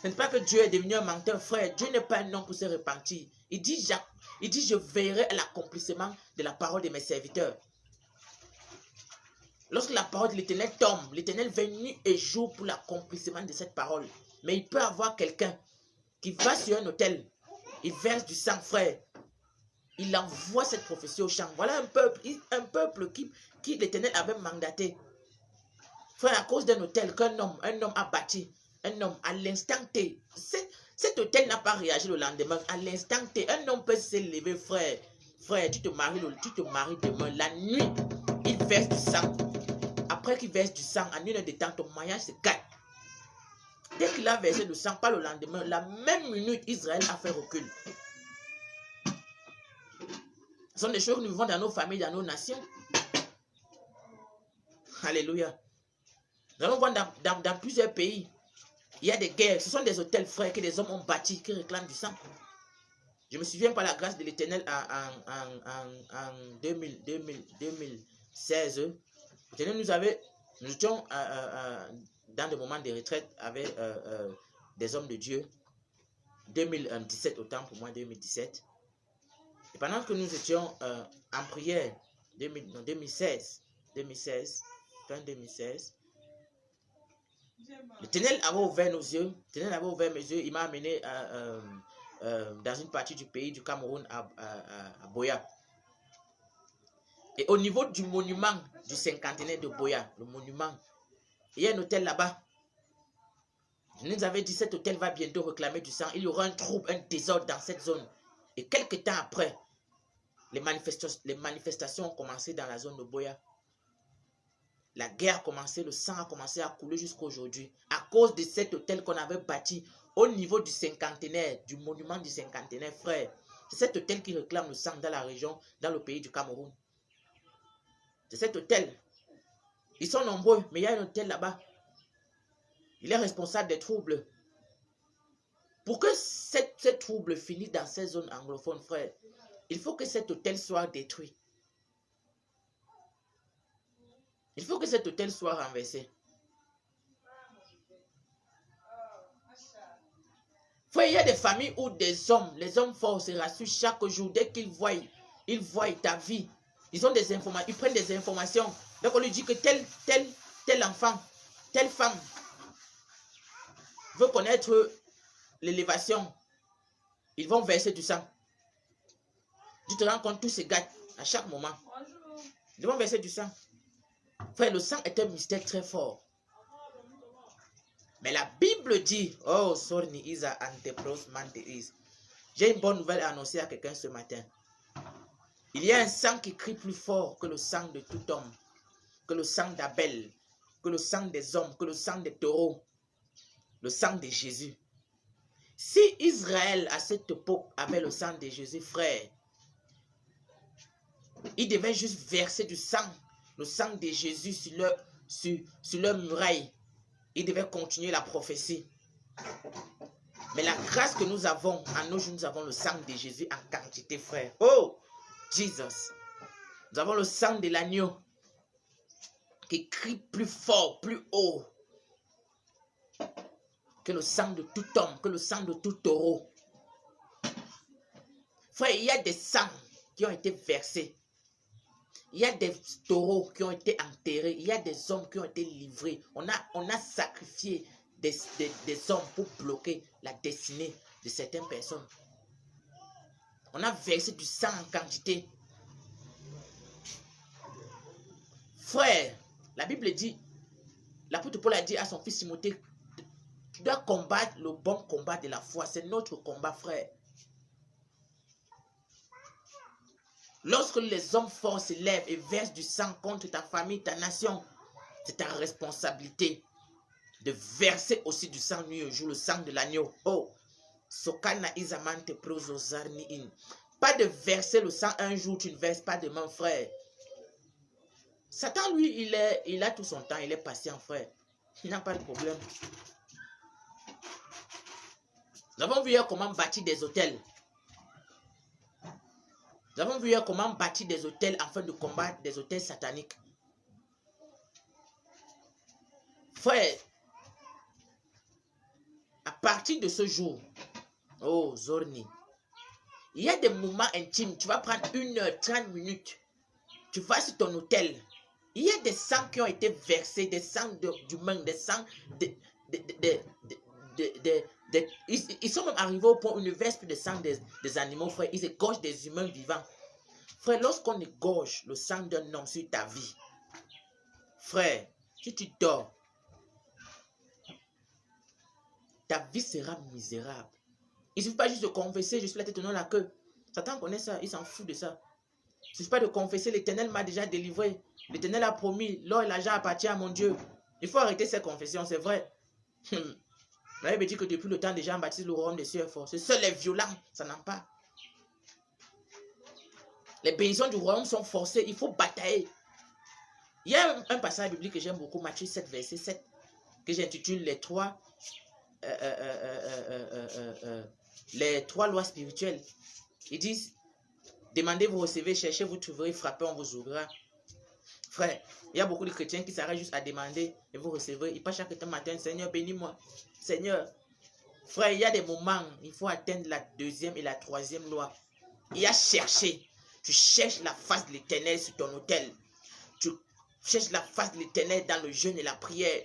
Ce n'est pas que Dieu est devenu un menteur, frère. Dieu n'est pas un homme pour se repentir. Il dit, je veillerai à l'accomplissement de la parole de mes serviteurs. Lorsque la parole de l'Éternel tombe, l'Éternel vient nuit et jour pour l'accomplissement de cette parole. Mais il peut y avoir quelqu'un qui va sur un autel, il verse du sang, frère. Il envoie cette prophétie au champ. Voilà un peuple qui l'Éternel avait mandaté. Frère, à cause d'un autel qu'un homme a bâti, un homme à l'instant T, cet autel n'a pas réagi le lendemain. À l'instant T, un homme peut se lever, frère. Frère, tu te maries demain. La nuit, il verse du sang. Après qu'il verse du sang, en une heure de temps, ton mariage se gâte. Dès qu'il a versé du sang, pas le lendemain, la même minute, Israël a fait recul. Ce sont des choses que nous vivons dans nos familles, dans nos nations. Alléluia. Nous allons voir dans plusieurs pays, il y a des guerres. Ce sont des hôtels, frères, que les hommes ont bâtis, qui réclament du sang. Je me souviens par la grâce de l'Éternel en 2016. L'Éternel nous étions dans des moments de retraite avec des hommes de Dieu. 2017, autant pour moi, 2017. Et pendant que nous étions en prière, 2016, fin 2016, l'Éternel avait ouvert nos yeux. L'Éternel avait ouvert mes yeux. Il m'a amené dans une partie du pays, du Cameroun, à Boya. Et au niveau du monument du cinquantenaire de Boya, le monument, il y a un hôtel là-bas. Je nous avais dit, cet hôtel va bientôt réclamer du sang. Il y aura un trouble, un désordre dans cette zone. Et quelques temps après, les manifestations ont commencé dans la zone de Boya. La guerre a commencé, le sang a commencé à couler jusqu'à aujourd'hui. À cause de cet hôtel qu'on avait bâti au niveau du cinquantenaire, du monument du cinquantenaire, frère. C'est cet hôtel qui réclame le sang dans la région, dans le pays du Cameroun. C'est cet hôtel. Ils sont nombreux, mais il y a un hôtel là-bas. Il est responsable des troubles. Pour que ces troubles finissent dans ces zones anglophones, frère, il faut que cet hôtel soit détruit. Il faut que cet hôtel soit renversé. Frère, il y a des familles où des hommes, les hommes forts se rassurent chaque jour. Dès qu'ils voient ta vie, ils ont des informations, ils prennent des informations. Donc on lui dit que tel enfant telle femme veut connaître l'élévation, ils vont verser du sang. Tu te rends compte, tous ces gars, à chaque moment, ils vont verser du sang. Frère, le sang est un mystère très fort. Mais la Bible dit, oh, Sorni Isa Antepros Manteis. J'ai une bonne nouvelle à annoncer à quelqu'un ce matin. Il y a un sang qui crie plus fort que le sang de tout homme, que le sang d'Abel, que le sang des hommes, que le sang des taureaux, le sang de Jésus. Si Israël à cette époque avait le sang de Jésus, frère, il devait juste verser du sang, le sang de Jésus sur leur muraille. Il devait continuer la prophétie. Mais la grâce que nous avons, à nos jours, nous avons le sang de Jésus en quantité, frère. Oh, Jesus. Nous avons le sang de l'agneau qui crie plus fort, plus haut que le sang de tout homme, que le sang de tout taureau. Frère, il y a des sangs qui ont été versés. Il y a des taureaux qui ont été enterrés. Il y a des hommes qui ont été livrés. On a sacrifié des hommes pour bloquer la destinée de certaines personnes. On a versé du sang en quantité. Frère, la Bible dit, l'apôtre Paul a dit à son fils Timothée, tu dois combattre le bon combat de la foi. C'est notre combat, frère. Lorsque les hommes forts se lèvent et versent du sang contre ta famille, ta nation, c'est ta responsabilité de verser aussi du sang nuit au jour, le sang de l'agneau. Oh, Sokana Isamante Prozozarniin. Pas de verser le sang un jour, tu ne verses pas demain, frère. Satan, lui, il a tout son temps, il est patient, frère. Il n'a pas de problème. Nous avons vu comment bâtir des hôtels. Nous avons vu comment bâtir des hôtels afin de combattre des hôtels sataniques. Frère, à partir de ce jour, oh Zorni, il y a des moments intimes. Tu vas prendre 1h30. Tu vas sur ton hôtel. Il y a des sangs qui ont été versés, des sangs d'humains, des sangs ils sont même arrivés au point où ils ne versent plus de sang des animaux, frère. Ils égorgent des humains vivants. Frère, lorsqu'on égorge le sang d'un homme sur ta vie, frère, si tu dors, ta vie sera misérable. Il ne suffit pas juste de confesser, je suis la tête dans la queue. Satan connaît ça, il s'en fout de ça. Il ne suffit pas de confesser, l'Éternel m'a déjà délivré. L'Éternel a promis, l'or et l'argent appartient à mon Dieu. Il faut arrêter ces confessions, c'est vrai. La Bible dit que depuis le temps de Jean-Baptiste, le royaume des cieux est fort. C'est seuls les violents, ça n'en pas. Les bénédictions du royaume sont forcées, il faut batailler. Il y a un passage biblique que j'aime beaucoup, Matthieu 7, verset 7, que j'intitule les trois lois spirituelles. Ils disent, demandez, vous recevez, cherchez, vous trouverez, frappez, on vous ouvrira. Frère, il y a beaucoup de chrétiens qui s'arrêtent juste à demander et vous recevrez. Ils passent chaque matin, Seigneur, bénis-moi. Seigneur, frère, il y a des moments, il faut atteindre la deuxième et la troisième loi. Il y a chercher. Tu cherches la face de l'Éternel sur ton autel. Tu cherches la face de l'Éternel dans le jeûne et la prière.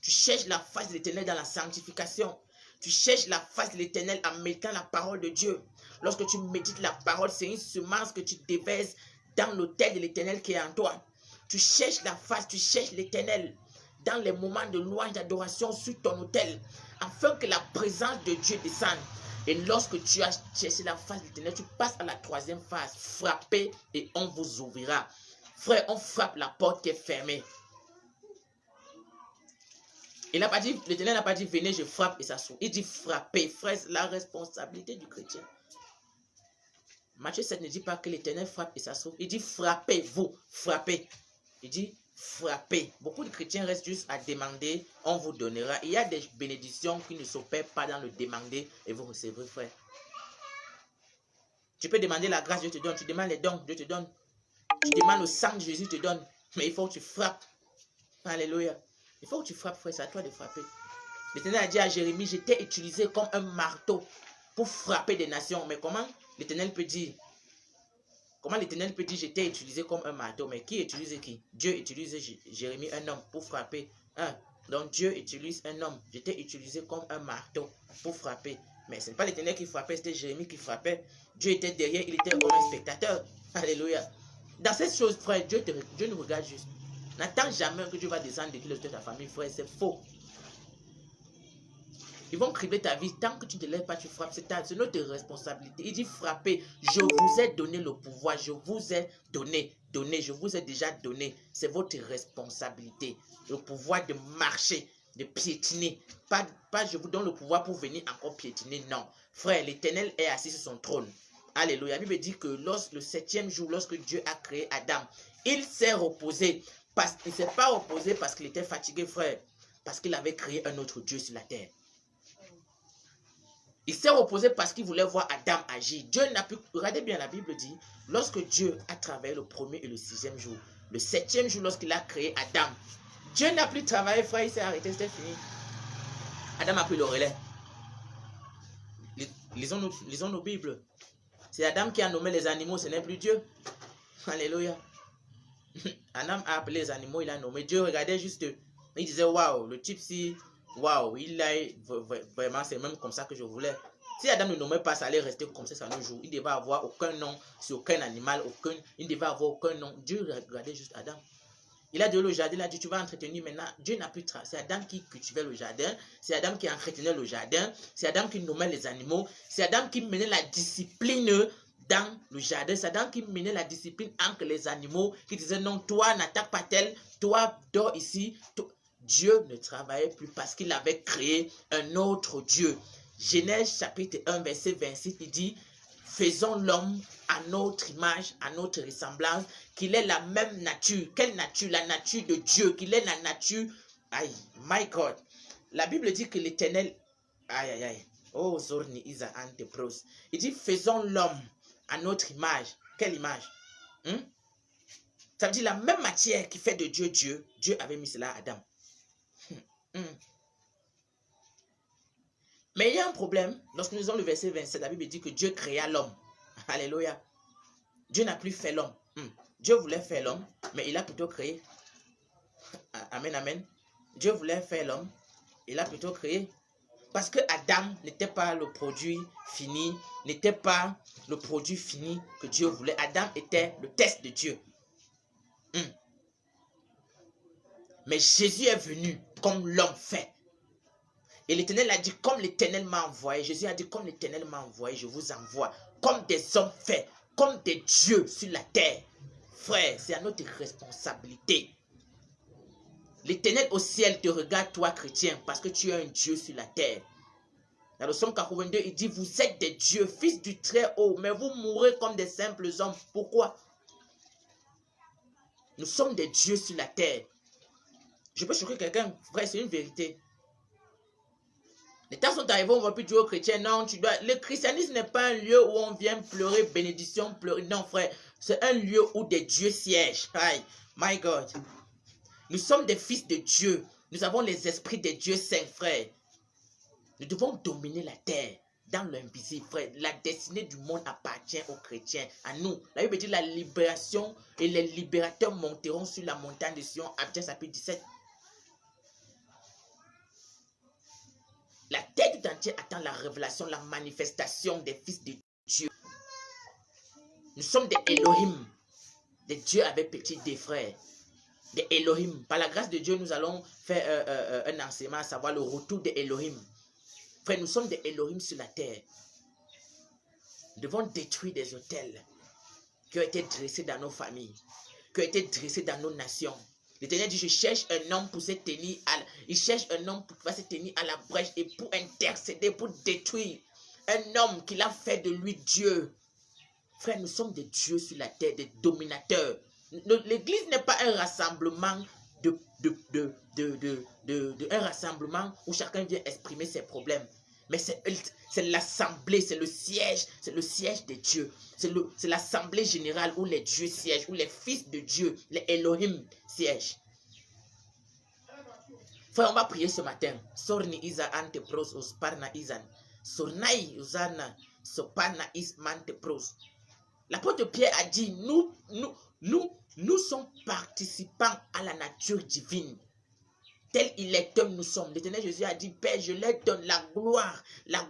Tu cherches la face de l'Éternel dans la sanctification. Tu cherches la face de l'Éternel en méditant la parole de Dieu. Lorsque tu médites la parole, c'est une semence que tu déverses dans l'autel de l'Éternel qui est en toi. Tu cherches la face, tu cherches l'Éternel dans les moments de louange, d'adoration sur ton autel, afin que la présence de Dieu descende. Et lorsque tu as cherché la face de l'Éternel, tu passes à la troisième phase, frapper et on vous ouvrira. Frère, on frappe la porte qui est fermée. Il n'a pas dit, l'Éternel n'a pas dit, venez, je frappe et ça s'ouvre. Il dit frapper, frère, c'est la responsabilité du chrétien. Matthieu 7 ne dit pas que l'Éternel frappe et ça s'ouvre. Il dit frappez, vous, frappez. Il dit frappez. Beaucoup de chrétiens restent juste à demander, on vous donnera. Il y a des bénédictions qui ne s'opèrent pas dans le demander et vous recevrez, frère. Tu peux demander la grâce, Dieu te donne. Tu demandes les dons, Dieu te donne. Tu demandes le sang de Jésus, te donne. Mais il faut que tu frappes. Alléluia. Il faut que tu frappes, frère. C'est à toi de frapper. L'Éternel a dit à Jérémie, j'étais utilisé comme un marteau pour frapper des nations. Mais comment l'Éternel peut dire? Comment l'Éternel peut dire j'étais utilisé comme un marteau? Mais qui utilise qui? Dieu utilise Jérémie, un homme, pour frapper Donc Dieu utilise un homme. J'étais utilisé comme un marteau pour frapper. Mais ce n'est pas l'Éternel qui frappait, c'était Jérémie qui frappait. Dieu était derrière, il était comme un spectateur. Alléluia. Dans cette chose, frère, Dieu nous regarde juste. N'attends jamais que Dieu va descendre de ta famille, frère, c'est faux. Ils vont cribler ta vie. Tant que tu ne te lèves pas, tu frappes. C'est notre responsabilité. Il dit frapper. Je vous ai donné le pouvoir. Je vous ai donné. Je vous ai déjà donné. C'est votre responsabilité. Le pouvoir de marcher, de piétiner. Pas je vous donne le pouvoir pour venir encore piétiner. Non. Frère, l'Éternel est assis sur son trône. Alléluia. La Bible dit que le 7e jour, lorsque Dieu a créé Adam, il s'est reposé. Il ne s'est pas reposé parce qu'il était fatigué, frère. Parce qu'il avait créé un autre Dieu sur la terre. Il s'est reposé parce qu'il voulait voir Adam agir. Dieu n'a pu... Regardez bien, la Bible dit, lorsque Dieu a travaillé le 1er et le 6e jour, le 7e jour, lorsqu'il a créé Adam, Dieu n'a plus travaillé, frère, il s'est arrêté, c'était fini. Adam a pris le relais. Lisons nos Bibles. C'est Adam qui a nommé les animaux, ce n'est plus Dieu. Alléluia. Adam a appelé les animaux, il a nommé. Dieu regardait juste, il disait, waouh, le type si... Waouh, il a vraiment, c'est même comme ça que je voulais. Si Adam ne nommait pas, ça allait rester comme ça nos jours. Il ne devait avoir aucun nom sur aucun animal, il ne devait avoir aucun nom. Dieu regardait juste Adam. Il a dit le jardin, il a dit tu vas entretenir maintenant. Dieu n'a plus de trace. C'est Adam qui cultivait le jardin, c'est Adam qui entretenait le jardin, c'est Adam qui nommait les animaux, c'est Adam qui menait la discipline dans le jardin, c'est Adam qui menait la discipline entre les animaux, qui disait non, toi n'attaque pas tel, toi dors ici. Dieu ne travaillait plus parce qu'il avait créé un autre Dieu. Genèse chapitre 1 verset 26, il dit faisons l'homme à notre image, à notre ressemblance, qu'il ait la même nature. Quelle nature? La nature de Dieu, qu'il ait la nature. Aïe, my God. La Bible dit que l'Éternel, aïe, aïe, aïe. Oh, Zorni Isa Antepros. Il dit faisons l'homme à notre image. Quelle image? Ça veut dire la même matière qui fait de Dieu Dieu. Dieu avait mis cela à Adam. Mais il y a un problème. Lorsque nous lisons le verset 27, la Bible dit que Dieu créa l'homme. Alléluia. Dieu n'a plus fait l'homme. Dieu voulait faire l'homme, mais il a plutôt créé. Amen, amen. Dieu voulait faire l'homme, il a plutôt créé. Parce que Adam n'était pas le produit fini, n'était pas le produit fini que Dieu voulait. Adam était le test de Dieu. Mais Jésus est venu comme l'homme fait. Et l'Éternel a dit, comme l'Éternel m'a envoyé, Jésus a dit, comme l'Éternel m'a envoyé, je vous envoie. Comme des hommes faits, comme des dieux sur la terre. Frère, c'est à notre responsabilité. L'Éternel au ciel te regarde, toi chrétien, parce que tu es un Dieu sur la terre. Dans le Psaume 82, il dit, vous êtes des dieux, fils du Très-Haut, mais vous mourrez comme des simples hommes. Pourquoi? Nous sommes des dieux sur la terre. Je peux choquer quelqu'un, frère, c'est une vérité. Les temps sont arrivés, on ne va plus dire aux chrétiens, non, tu dois... Le christianisme n'est pas un lieu où on vient pleurer, bénédiction, pleurer. Non, frère, c'est un lieu où des dieux siègent. Aïe, my God. Nous sommes des fils de Dieu. Nous avons les esprits des dieux saints, frère. Nous devons dominer la terre dans l'invisible, frère. La destinée du monde appartient aux chrétiens, à nous. La Bible dit la libération et les libérateurs monteront sur la montagne de Sion, Actes chapitre 17. La terre tout entière attend la révélation, la manifestation des fils de Dieu. Nous sommes des Elohim, des dieux avec petit des frères. Des Elohim. Par la grâce de Dieu, nous allons faire un enseignement, à savoir le retour des Elohim. Frère, nous sommes des Elohim sur la terre. Nous devons détruire des autels qui ont été dressés dans nos familles, qui ont été dressés dans nos nations. L'Éternel dit, je cherche un homme pour se tenir il cherche un homme pour se tenir à la brèche et pour intercéder, pour détruire. Un homme qu'il a fait de lui Dieu. Frère, nous sommes des dieux sur la terre, des dominateurs. L'église n'est pas un rassemblement un rassemblement où chacun vient exprimer ses problèmes. Mais c'est l'assemblée, c'est le siège des dieux. C'est l'assemblée générale où les dieux siègent, où les fils de Dieu, les Elohim siègent. Frère, on va prier ce matin. Sorni isa ante pros osparna isan. Sornai usana sopana ismante pros. L'apôtre Pierre a dit, nous sommes participants à la nature divine. tel il est, tel nous sommes. L'Éternel Jésus a dit, Père, je leur donne la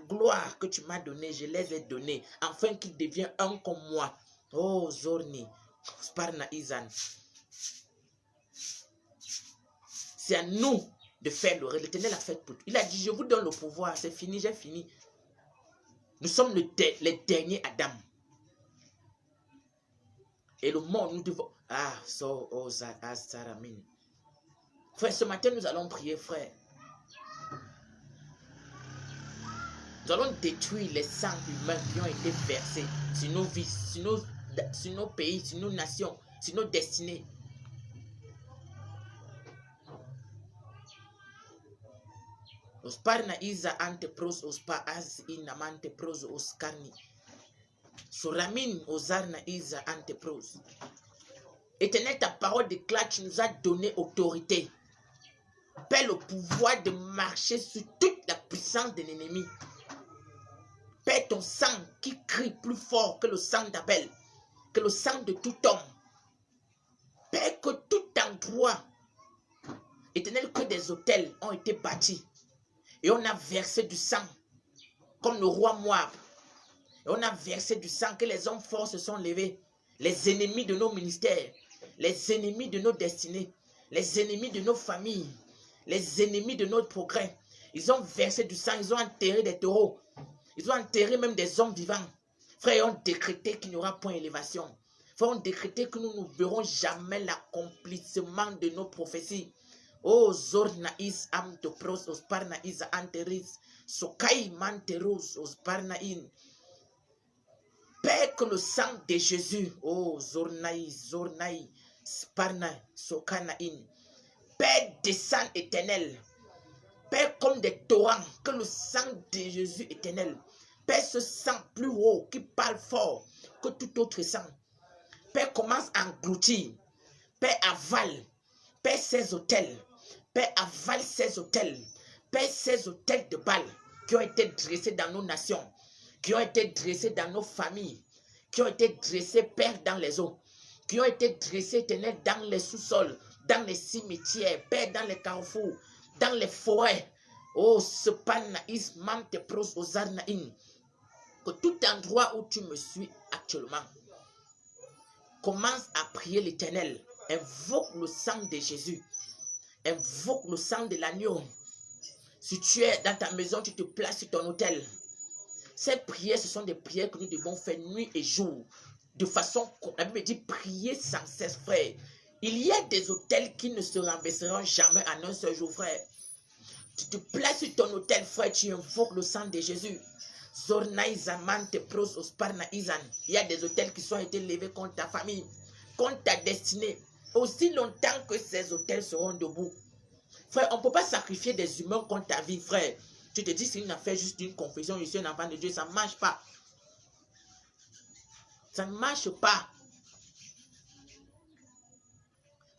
gloire que tu m'as donnée, je les ai donnée, afin qu'ils deviennent un comme moi. Oh, Zorni, Sparna Izan. C'est à nous de faire le rêve. L'Éternel a fait pour tout. Il a dit, je vous donne le pouvoir, c'est fini, j'ai fini. Nous sommes les derniers Adam. Et le monde, nous devons... Frère, ce matin, nous allons prier, frère. Nous allons détruire les sangs humains qui ont été versés sur nos vies, sur nos pays, sur nos nations, sur nos destinées. Osparna Iza ante pros ospa az inamante pros oskarni. Suramin ozarna Iza ante pros. Éternel, ta parole déclare, tu nous as donné autorité. Père, le pouvoir de marcher sur toute la puissance de l'ennemi. Père, ton sang qui crie plus fort que le sang d'Abel, que le sang de tout homme. Père, que tout endroit, Éternel, que des autels ont été bâtis. Et on a versé du sang, comme le roi Moab. Et on a versé du sang, que les hommes forts se sont levés. Les ennemis de nos ministères, les ennemis de nos destinées, les ennemis de nos familles, les ennemis de notre progrès. Ils ont versé du sang, ils ont enterré des taureaux. Ils ont enterré même des hommes vivants. Frère, ils ont décrété qu'il n'y aura point d'élévation. Frère, ils ont décrété que nous ne verrons jamais l'accomplissement de nos prophéties. Oh, Zornaïs Amtopros, Osparnaïs Anteris, Sokai Manteros, Osparnaïn. Père, que le sang de Jésus, oh, Zornaïs, Sparna, Sokanaïn. Père, descend éternel. Père, comme des torrents, que le sang de Jésus éternel. Père, ce sang plus haut qui parle fort que tout autre sang. Père, commence à engloutir. Père, avale. Père, ces autels. Père, avale ces autels. Père, ces autels de Baal qui ont été dressés dans nos nations, qui ont été dressés dans nos familles, qui ont été dressés, Père, dans les eaux, qui ont été dressés, éternel, dans les sous-sols, dans les cimetières, Père, dans les carrefours, dans les forêts. Oh, ce panaïs mante pros ozarnaïn. Que tout endroit où tu me suis actuellement, commence à prier l'Éternel. Invoque le sang de Jésus. Invoque le sang de l'agneau. Si tu es dans ta maison, tu te places sur ton autel. Ces prières, ce sont des prières que nous devons faire nuit et jour. De façon, la Bible dit, prier sans cesse, frère. Il y a des autels qui ne se renverseront jamais en un seul jour, frère. Tu te places sur ton autel, frère, tu invoques le sang de Jésus. Il y a des autels qui sont été levés contre ta famille, contre ta destinée. Aussi longtemps que ces autels seront debout. Frère, on ne peut pas sacrifier des humains contre ta vie, frère. Tu te dis, c'est une affaire juste d'une confession, je suis un enfant de Dieu, ça ne marche pas. Ça ne marche pas.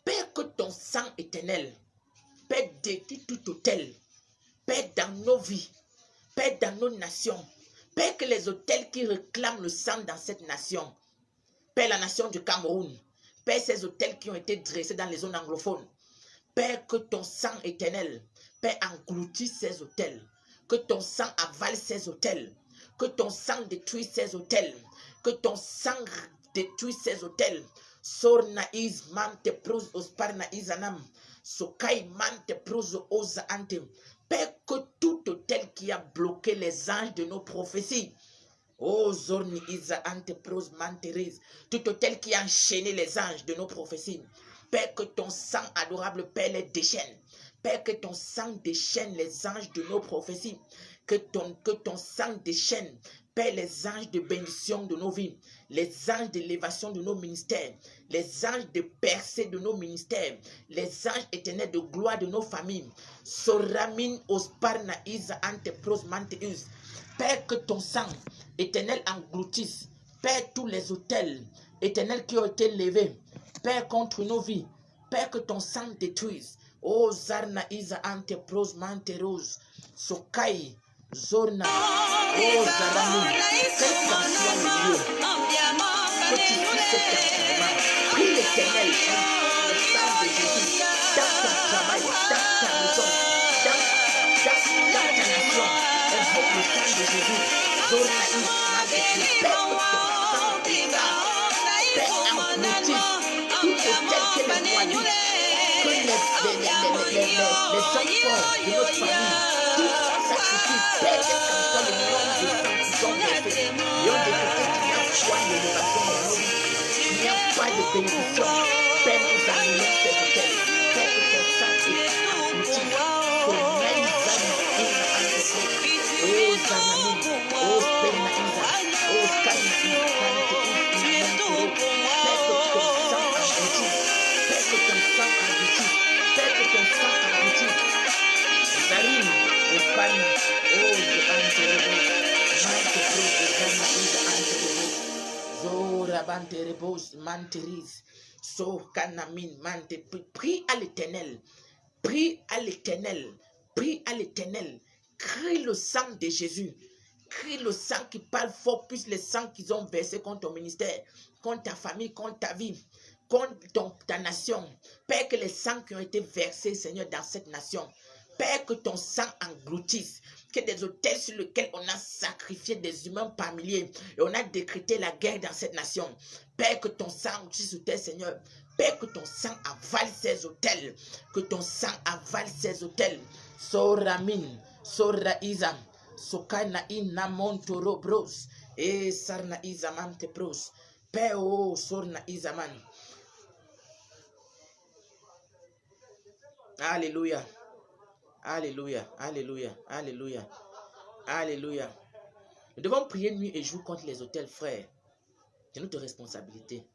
Père, que ton sang éternel, Père, détruit tout autel. Père, dans nos vies, Père, dans nos nations, Père, que les autels qui réclament le sang dans cette nation, Père, la nation du Cameroun, Père, ces autels qui ont été dressés dans les zones anglophones, Père, que ton sang éternel, Père, engloutisse ces autels, que ton sang avale ces autels, que ton sang détruise ces autels, que ton sang détruise ces autels. Sornaïs mante pros osparnaïs anam, sokai mante pros osa antem. Père, que tout autel qui a bloqué les anges de nos prophéties, oh Zorni Isa ante pros manteris, tout autel qui a enchaîné les anges de nos prophéties, Père, que ton sang adorable, Père, les déchaîne. Père, que ton sang déchaîne les anges de nos prophéties, que ton sang déchaîne, Père, les anges de bénédiction de nos vies, les anges d'élévation de nos ministères, les anges de percée de nos ministères, les anges éternels de gloire de nos familles. Soramin osparna isa ante pros manteus. Père, que ton sang éternel engloutisse, Père, tous les autels éternels qui ont été levés, Père, contre nos vies. Père, que ton sang détruise. Oh, Zarna isa ante pros manteros. Sokai. Zorna, oh Zarami, quelle sanction de Dieu, que tu puisses cet enseignement, prie l'Éternel, le sang de Jésus, dans ton travail, dans ta maison, lui. Que les enfants de notre famille, tous sans sacrifice, Père, quel qu'en soit le nombre de sang qu'ils ont versé, et on décrété qu'il n'y a point d'élévation dans nos vies, il n'y a pas de bénédiction. Père, nous annulons cet hôtel. Père, que ton sang est abouti. Ton naïzana, oh Zanani, oh Spenaïza, oh Skanaïza, Père, que ton sang abouti. Père, que ton sang abouti. Père, que ton sang abouti. Zarim, Espana, oh Anterebo, Mante Zana Iza Anterebo, Zorabanterebos, Manteris, So Kanamin, Mante, prie à l'éternel, prie à l'éternel, prie à l'éternel, crie le sang de Jésus. Crie le sang qui parle fort, plus le sang qu'ils ont versé contre ton ministère, contre ta famille, contre ta vie, contre ta nation. Père, que les sangs qui ont été versés, Seigneur, dans cette nation, Père, que ton sang engloutisse, que des autels sur lesquels on a sacrifié des humains par milliers et on a décrété la guerre dans cette nation. Père, que ton sang engloutisse sur terre, Seigneur. Père, que ton sang avale ces autels, que ton sang avale ces autels. Soramin, Soraïza. Sokana ina montoro bros e sarna izaman te bros peo sorna izaman. Alléluia, alléluia, alléluia, alléluia, alléluia. Nous devons prier nuit et jour contre les autels, frères. C'est notre responsabilité.